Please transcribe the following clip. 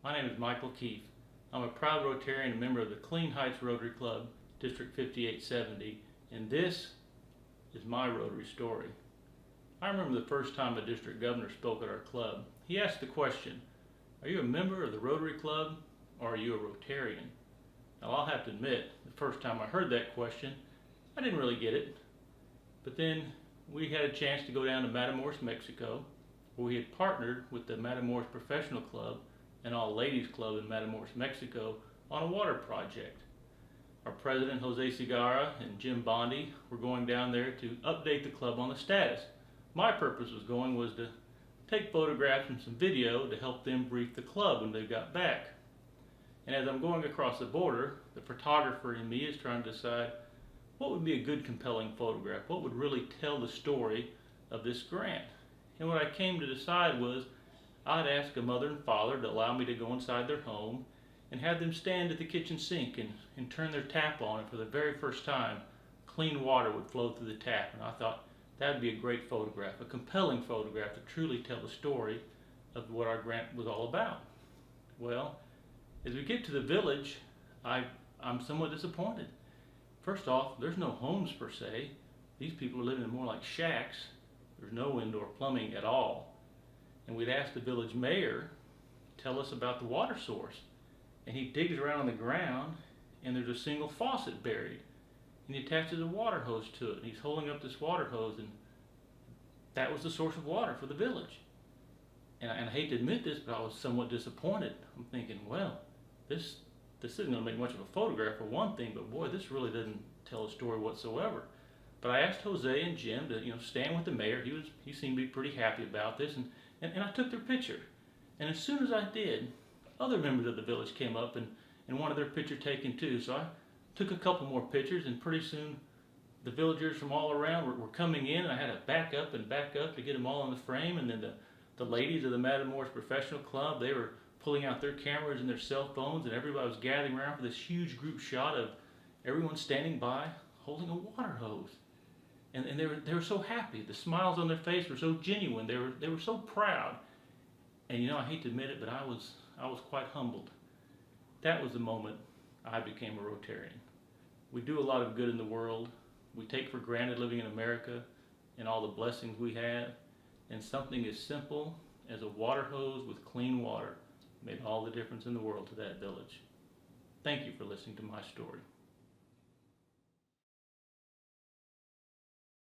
My name is Michael Keefe. I'm a proud Rotarian and member of the Clean Heights Rotary Club, District 5870, and this is my Rotary story. I remember the first time a district governor spoke at our club. He asked the question, "Are you a member of the Rotary Club or are you a Rotarian?" Now I'll have to admit, the first time I heard that question, I didn't really get it. But then we had a chance to go down to Matamoros, Mexico, where we had partnered with the Matamoros Professional Club and All Ladies Club in Matamoros, Mexico on a water project. Our president, Jose Segarra, and Jim Bondi were going down there to update the club on the status. My purpose was to take photographs and some video to help them brief the club when they got back. And as I'm going across the border, the photographer in me is trying to decide what would be a good compelling photograph, what would really tell the story of this grant. And what I came to decide was I'd ask a mother and father to allow me to go inside their home and have them stand at the kitchen sink and turn their tap on, and for the very first time clean water would flow through the tap. And I thought that would be a great photograph, a compelling photograph to truly tell the story of what our grant was all about. Well, as we get to the village, I'm somewhat disappointed. First off, there's no homes per se. These people are living in more like shacks. There's no indoor plumbing at all. And we'd asked the village mayor to tell us about the water source. And he digs around on the ground and there's a single faucet buried. And he attaches a water hose to it. And he's holding up this water hose, and that was the source of water for the village. And I hate to admit this, but I was somewhat disappointed. I'm thinking, well, this isn't going to make much of a photograph for one thing, but boy, this really doesn't tell a story whatsoever. But I asked Jose and Jim to stand with the mayor. He seemed to be pretty happy about this, and I took their picture. And as soon as I did, other members of the village came up and wanted their picture taken too. So I took a couple more pictures, and pretty soon the villagers from all around were coming in, and I had to back up to get them all in the frame. And then the ladies of the Matamoros Professional Club, they were pulling out their cameras and their cell phones, and everybody was gathering around for this huge group shot of everyone standing by holding a water hose. And they were so happy. The smiles on their face were so genuine. They were so proud. And I hate to admit it, but I was quite humbled. That was the moment I became a Rotarian. We do a lot of good in the world. We take for granted living in America and all the blessings we have. And something as simple as a water hose with clean water made all the difference in the world to that village. Thank you for listening to my story.